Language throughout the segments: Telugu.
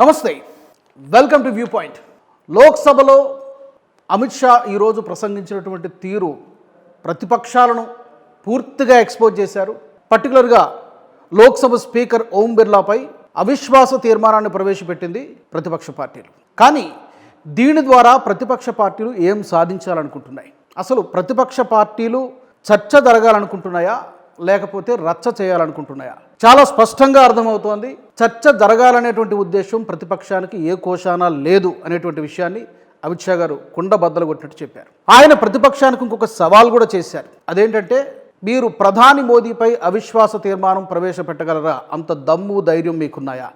నమస్తే, వెల్కమ్ టు వ్యూ పాయింట్. లోక్సభలో అమిత్ షా ఈరోజు ప్రసంగించినటువంటి తీరు ప్రతిపక్షాలను పూర్తిగా ఎక్స్పోజ్ చేశారు. పర్టికులర్గా లోక్సభ స్పీకర్ ఓం బిర్లాపై అవిశ్వాస తీర్మానాన్ని ప్రవేశపెట్టింది ప్రతిపక్ష పార్టీలు. కానీ దీని ద్వారా ప్రతిపక్ష పార్టీలు ఏం సాధించాలనుకుంటున్నాయి? అసలు ప్రతిపక్ష పార్టీలు చర్చ జరగాలనుకుంటున్నాయా లేకపోతే రచ్చ చేయాలనుకుంటున్నాయా? చాలా స్పష్టంగా అర్థమవుతోంది. చర్చ జరగాలనేటువంటి ఉద్దేశం ప్రతిపక్షానికి ఏ కోశానా లేదు అనేటువంటి విషయాన్ని అమిత్ షా గారు కుండ బద్దలు కొట్టినట్టు చెప్పారు. ఆయన ప్రతిపక్షానికి ఇంకొక సవాల్ కూడా చేశారు. అదేంటంటే, మీరు ప్రధాని మోదీపై అవిశ్వాస తీర్మానం ప్రవేశపెట్టగలరా? అంత దమ్ము ధైర్యం మీకున్నాయా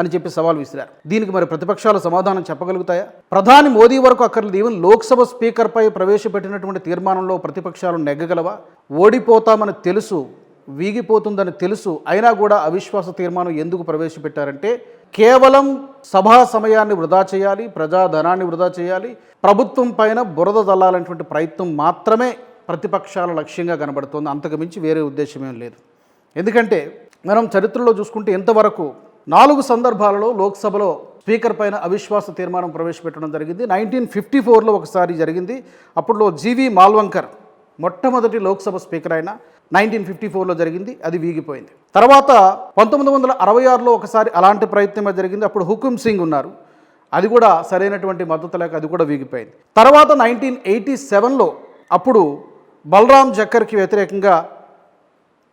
అని చెప్పి సవాల్ విసిరారు. దీనికి మరి ప్రతిపక్షాలు సమాధానం చెప్పగలుగుతాయా? ప్రధాని మోదీ వరకు అక్కర్లేదు, ఈవెన్ లోక్సభ స్పీకర్పై ప్రవేశపెట్టినటువంటి తీర్మానంలో ప్రతిపక్షాలు నెగ్గగలవా? ఓడిపోతామని తెలుసు, వీగిపోతుందని తెలుసు, అయినా కూడా అవిశ్వాస తీర్మానం ఎందుకు ప్రవేశపెట్టారంటే కేవలం సభా సమయాన్ని వృధా చేయాలి, ప్రజాధనాన్ని వృధా చేయాలి, ప్రభుత్వం పైన బురద జల్లాలనేటువంటి ప్రయత్నం మాత్రమే ప్రతిపక్షాల లక్ష్యంగా కనబడుతోంది. అంతకు మించి వేరే ఉద్దేశమేం లేదు. ఎందుకంటే మనం చరిత్రలో చూసుకుంటే ఇంతవరకు 4 సందర్భాలలో లోక్సభలో స్పీకర్ పైన అవిశ్వాస తీర్మానం ప్రవేశపెట్టడం జరిగింది. 1954లో ఒకసారి జరిగింది. అప్పట్లో జీవి మాల్వంకర్ మొట్టమొదటి లోక్సభ స్పీకర్ అయిన 1954లో జరిగింది, అది వీగిపోయింది. తర్వాత 1966లో ఒకసారి అలాంటి ప్రయత్నమే జరిగింది. అప్పుడు హుకుమ్ సింగ్ ఉన్నారు, అది కూడా సరైనటువంటి మద్దతు లేక అది కూడా వీగిపోయింది. తర్వాత 1987లో అప్పుడు బలరాం జక్కర్కి వ్యతిరేకంగా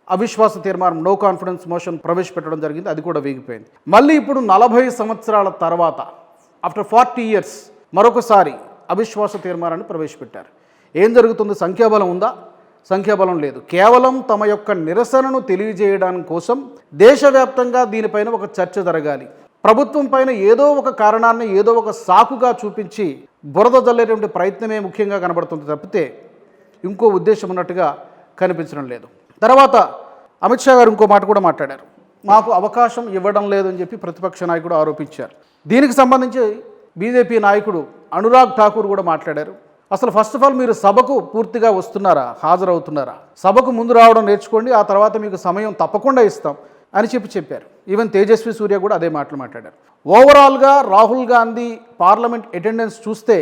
అవిశ్వాస తీర్మానం, నో కాన్ఫిడెన్స్ మోషన్ ప్రవేశపెట్టడం జరిగింది, అది కూడా వీగిపోయింది. మళ్ళీ ఇప్పుడు 40 సంవత్సరాల తర్వాత, ఆఫ్టర్ 40 years మరొకసారి అవిశ్వాస తీర్మానాన్ని ప్రవేశపెట్టారు. ఏం జరుగుతుంది? సంఖ్యాబలం ఉందా? సంఖ్యాబలం లేదు. కేవలం తమ యొక్క నిరసనను తెలియజేయడానికి కోసం దేశవ్యాప్తంగా దీనిపైన ఒక చర్చ జరగాలి, ప్రభుత్వం పైన ఏదో ఒక కారణాన్ని ఏదో ఒక సాకుగా చూపించి బురద జల్లేటువంటి ప్రయత్నమే ముఖ్యంగా కనబడుతుంది తప్పితే ఇంకో ఉద్దేశం ఉన్నట్టుగా కనిపించడం లేదు. తర్వాత అమిత్ షా గారు ఇంకో మాట కూడా మాట్లాడారు. మాకు అవకాశం ఇవ్వడం లేదని చెప్పి ప్రతిపక్ష నాయకుడు ఆరోపించారు. దీనికి సంబంధించి బీజేపీ నాయకుడు అనురాగ్ ఠాకూర్ కూడా మాట్లాడారు. అసలు ఫస్ట్ ఆఫ్ ఆల్ మీరు సభకు పూర్తిగా వస్తున్నారా, హాజరవుతున్నారా? సభకు ముందు రావడం నేర్చుకోండి, ఆ తర్వాత మీకు సమయం తప్పకుండా ఇస్తాం అని చెప్పారు. ఈవెన్ తేజస్వి సూర్య కూడా అదే మాటలు మాట్లాడారు. ఓవరాల్గా రాహుల్ గాంధీ పార్లమెంట్ అటెండెన్స్ చూస్తే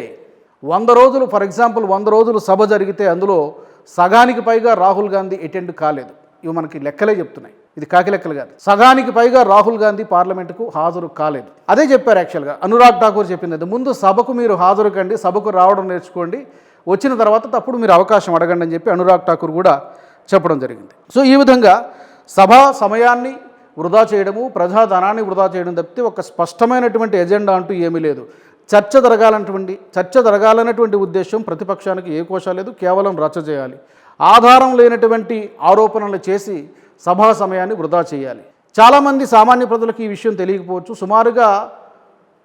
100 రోజులు, ఫర్ ఎగ్జాంపుల్ 100 రోజులు సభ జరిగితే అందులో సగానికి పైగా రాహుల్ గాంధీ అటెండ్ కాలేదు. ఇవి మనకి లెక్కలే చెప్తున్నాయి, ఇది కాకి లెక్కలు కాదు. సగానికి పైగా రాహుల్ గాంధీ పార్లమెంటుకు హాజరు కాలేదు. అదే చెప్పారు యాక్చువల్గా అనురాగ్ ఠాకూర్ చెప్పింది అది. ముందు సభకు మీరు హాజరు కండి, సభకు రావడం నేర్చుకోండి, వచ్చిన తర్వాత తప్పుడు మీరు అవకాశం అడగండి అని చెప్పి అనురాగ్ ఠాకూర్ కూడా చెప్పడం జరిగింది. సో ఈ విధంగా సభా సమయాన్ని వృధా చేయడము, ప్రజాధనాన్ని వృధా చేయడం తప్పితే ఒక స్పష్టమైనటువంటి ఎజెండా అంటూ ఏమీ లేదు. చర్చ జరగాలన్నటువంటి ఉద్దేశం ప్రతిపక్షానికి ఏ కోశా లేదు, కేవలం రచ్చ చేయాలి, ఆధారం లేనటువంటి ఆరోపణలు చేసి సభా సమయాన్ని వృధా చేయాలి. చాలామంది సామాన్య ప్రజలకు ఈ విషయం తెలియకపోవచ్చు. సుమారుగా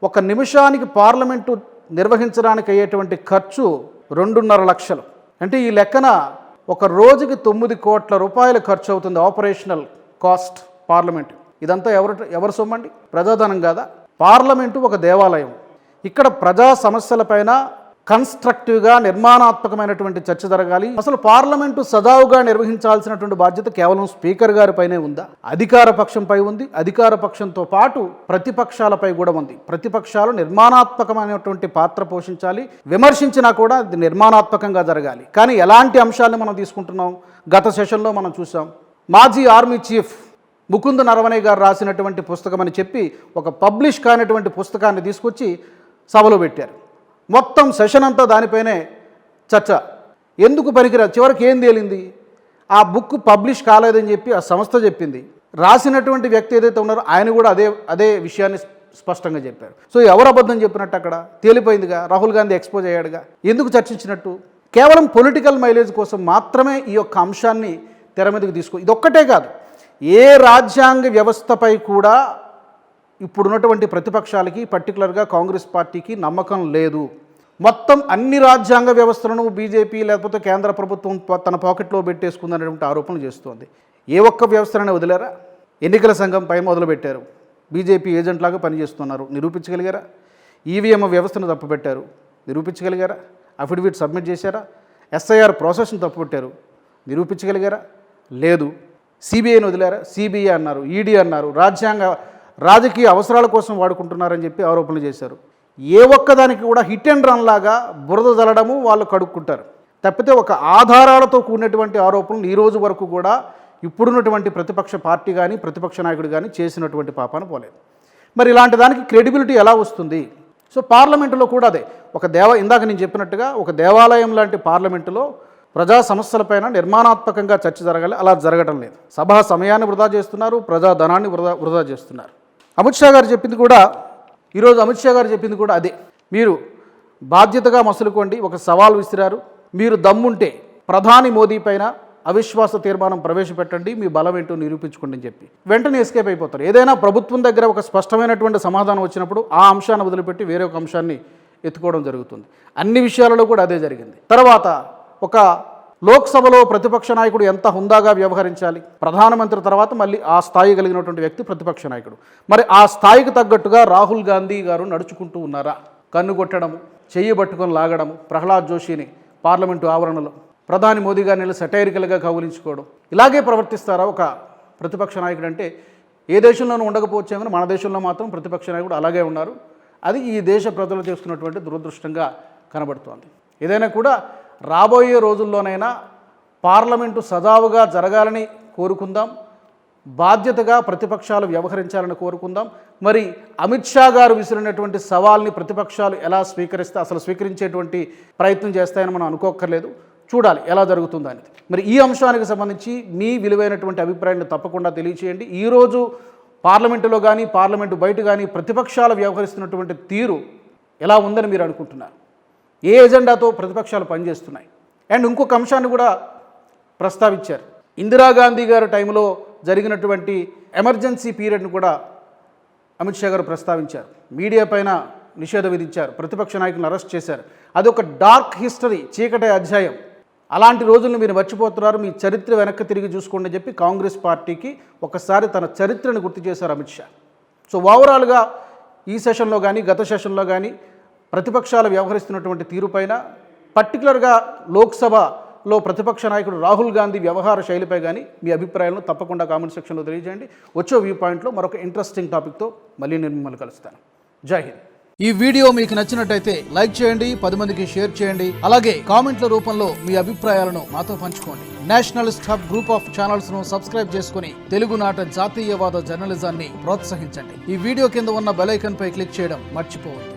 1 నిమిషానికి పార్లమెంటు నిర్వహించడానికి అయ్యేటువంటి ఖర్చు 2.5 లక్షలు. అంటే ఈ లెక్కన ఒక రోజుకి 9 కోట్ల రూపాయలు ఖర్చు అవుతుంది ఆపరేషనల్ కాస్ట్ పార్లమెంట్. ఇదంతా ఎవరు సొమ్మండి? ప్రజాధనం కాదా? పార్లమెంటు ఒక దేవాలయం. ఇక్కడ ప్రజా సమస్యలపైన కన్స్ట్రక్టివ్గా నిర్మాణాత్మకమైనటువంటి చర్చ జరగాలి. అసలు పార్లమెంటు సజావుగా నిర్వహించాల్సినటువంటి బాధ్యత కేవలం స్పీకర్ గారిపైనే ఉందా? అధికార పక్షంపై ఉంది, అధికార పక్షంతో పాటు ప్రతిపక్షాలపై కూడా ఉంది. ప్రతిపక్షాలు నిర్మాణాత్మకమైనటువంటి పాత్ర పోషించాలి, విమర్శించినా కూడా అది నిర్మాణాత్మకంగా జరగాలి. కానీ ఎలాంటి అంశాన్ని మనం తీసుకుంటున్నాం? గత సెషన్లో మనం చూసాం, మాజీ ఆర్మీ చీఫ్ ముకుంద్ నరవణే గారు రాసినటువంటి పుస్తకం అని చెప్పి ఒక పబ్లిష్ కానటువంటి పుస్తకాన్ని తీసుకొచ్చి సభలో పెట్టారు. మొత్తం సెషన్ అంతా దానిపైనే చర్చ. ఎందుకు పనికిరాదు? చివరికి ఏం తేలింది? ఆ బుక్ పబ్లిష్ కాలేదని చెప్పి ఆ సంస్థ చెప్పింది. రాసినటువంటి వ్యక్తి ఏదైతే ఉన్నారో ఆయన కూడా అదే విషయాన్ని స్పష్టంగా చెప్పారు. సో ఎవరు అబద్ధం చెప్పినట్టు అక్కడ తేలిపోయిందిగా. రాహుల్ గాంధీ ఎక్స్పోజ్ అయ్యాడుగా. ఎందుకు చర్చించినట్టు? కేవలం పొలిటికల్ మైలేజ్ కోసం మాత్రమే ఈ యొక్క అంశాన్ని తెర మీదకి ఇదొక్కటే కాదు, ఏ రాజ్యాంగ వ్యవస్థపై కూడా ఇప్పుడున్నటువంటి ప్రతిపక్షాలకి, పర్టికులర్గా కాంగ్రెస్ పార్టీకి నమ్మకం లేదు. మొత్తం అన్ని రాజ్యాంగ వ్యవస్థలను బీజేపీ లేకపోతే కేంద్ర ప్రభుత్వం తన పాకెట్లో పెట్టేసుకుందనేటువంటి ఆరోపణలు చేస్తోంది. ఏ ఒక్క వ్యవస్థనైనా వదిలేరా? ఎన్నికల సంఘం పై మొదలుపెట్టారు, బీజేపీ ఏజెంట్లాగా పనిచేస్తున్నారు, నిరూపించగలిగారా? ఈవీఎం వ్యవస్థను తప్పుపెట్టారు, నిరూపించగలిగారా? అఫిడవిట్ సబ్మిట్ చేశారా? ఎస్ఐఆర్ ప్రాసెస్ను తప్పుపెట్టారు, నిరూపించగలిగారా? లేదు. సిబిఐని వదిలారా? సిబిఐ అన్నారు, ఈడీ అన్నారు, రాజ్యాంగ రాజకీయ అవసరాల కోసం వాడుకుంటున్నారని చెప్పి ఆరోపణలు చేశారు. ఏ ఒక్కదానికి కూడా హిట్ అండ్ రన్ లాగా బురద జల్లడము వాళ్ళు కడుక్కుంటారు తప్పితే ఒక ఆధారాలతో కూడినటువంటి ఆరోపణలు ఈ రోజు వరకు కూడా ఇప్పుడున్నటువంటి ప్రతిపక్ష పార్టీ కానీ ప్రతిపక్ష నాయకుడు కానీ చేసినటువంటి పాపాన పోలేదు. మరి ఇలాంటి దానికి క్రెడిబిలిటీ ఎలా వస్తుంది? సో పార్లమెంటులో కూడా అదే ఇందాక నేను చెప్పినట్టుగా ఒక దేవాలయం లాంటి పార్లమెంటులో ప్రజా సమస్యలపైన నిర్మాణాత్మకంగా చర్చ జరగాలి, అలా జరగడం లేదు. సభా సమయాన్ని వృధా చేస్తున్నారు, ప్రజా ధనాన్ని వృధా చేస్తున్నారు. అమిత్ షా గారు చెప్పింది కూడా అదే. మీరు బాధ్యతగా మసులుకోండి, ఒక సవాల్ విసిరారు. మీరు దమ్ముంటే ప్రధాని మోదీ పైన అవిశ్వాస తీర్మానం ప్రవేశపెట్టండి, మీ బలం ఏంటో నిరూపించుకోండి అని చెప్పి వెంటనే ఎస్కేప్ అయిపోతారు. ఏదైనా ప్రభుత్వం దగ్గర ఒక స్పష్టమైనటువంటి సమాధానం వచ్చినప్పుడు ఆ అంశాన్ని వదిలిపెట్టి వేరే ఒక అంశాన్ని ఎత్తుకోవడం జరుగుతుంది. అన్ని విషయాలలో కూడా అదే జరిగింది. తర్వాత ఒక లోక్సభలో ప్రతిపక్ష నాయకుడు ఎంత హుందాగా వ్యవహరించాలి, ప్రధానమంత్రి తర్వాత మళ్ళీ ఆ స్థాయి కలిగినటువంటి వ్యక్తి ప్రతిపక్ష నాయకుడు. మరి ఆ స్థాయికి తగ్గట్టుగా రాహుల్ గాంధీ గారు నడుచుకుంటూ ఉన్నారా? కన్ను కొట్టడము, చెయ్యి పట్టుకొని లాగడము, ప్రహ్లాద్ జోషిని పార్లమెంటు ఆవరణలో ప్రధాని మోదీ గారిని సటైరికల్గా కౌలించుకోవడం, ఇలాగే ప్రవర్తిస్తారా ఒక ప్రతిపక్ష నాయకుడు? అంటే ఏ దేశంలోనూ ఉండకపోవచ్చేమో మన దేశంలో మాత్రం ప్రతిపక్ష నాయకుడు అలాగే ఉన్నారు. అది ఈ దేశ ప్రజలు చేస్తున్నటువంటి దురదృష్టంగా కనబడుతోంది. ఏదైనా కూడా రాబోయే రోజుల్లోనైనా పార్లమెంటు సజావుగా జరగాలని కోరుకుందాం, బాధ్యతగా ప్రతిపక్షాలు వ్యవహరించాలని కోరుకుందాం. మరి అమిత్ షా గారు విసిరినటువంటి సవాల్ని ప్రతిపక్షాలు ఎలా స్వీకరిస్తే అసలు స్వీకరించేటువంటి ప్రయత్నం చేస్తాయని మనం అనుకోక్కర్లేదు. చూడాలి ఎలా జరుగుతుందని. మరి ఈ అంశానికి సంబంధించి మీ విలువైనటువంటి అభిప్రాయాన్ని తప్పకుండా తెలియచేయండి. ఈరోజు పార్లమెంటులో కానీ పార్లమెంటు బయట కానీ ప్రతిపక్షాలు వ్యవహరిస్తున్నటువంటి తీరు ఎలా ఉందని మీరు అనుకుంటున్నారు? ఏ ఎజెండాతో ప్రతిపక్షాలు పనిచేస్తున్నాయి? అండ్ ఇంకొక అంశాన్ని కూడా ప్రస్తావించారు. ఇందిరాగాంధీ గారి టైంలో జరిగినటువంటి ఎమర్జెన్సీ పీరియడ్ను కూడా అమిత్ షా గారు ప్రస్తావించారు. మీడియా పైన నిషేధం విధించారు, ప్రతిపక్ష నాయకులను అరెస్ట్ చేశారు. అదొక డార్క్ హిస్టరీ, చీకటి అధ్యాయం. అలాంటి రోజులను మీరు మర్చిపోతున్నారు, మీ చరిత్ర వెనక్కి తిరిగి చూసుకోండి అని చెప్పి కాంగ్రెస్ పార్టీకి ఒకసారి తన చరిత్రను గుర్తు చేశారు అమిత్ షా. సో ఓవరాల్గా ఈ సెషన్లో కానీ గత సెషన్లో కానీ ప్రతిపక్షాలు వ్యవహరిస్తున్నటువంటి తీరుపైన, పర్టికులర్గా లోక్సభలో ప్రతిపక్ష నాయకుడు రాహుల్ గాంధీ వ్యవహార శైలిపై కానీ మీ అభిప్రాయాలను తప్పకుండా కామెంట్ సెక్షన్లో తెలియజేయండి. వచ్చే వ్యూ పాయింట్లో మరొక ఇంట్రెస్టింగ్ టాపిక్తో మళ్ళీ నేను మిమ్మల్ని కలుస్తాను. జై హింద్. ఈ వీడియో మీకు నచ్చినట్టయితే లైక్ చేయండి, 10 మందికి షేర్ చేయండి. అలాగే కామెంట్ల రూపంలో మీ అభిప్రాయాలను మాతో పంచుకోండి. Nationalist hub group of channels ను సబ్స్క్రైబ్ చేసుకుని తెలుగునాట జాతీయవాద జర్నలిజాన్ని ప్రోత్సహించండి. ఈ వీడియో కింద ఉన్న బెల్ ఐకాన్ పై క్లిక్ చేయడం మర్చిపోవద్దు.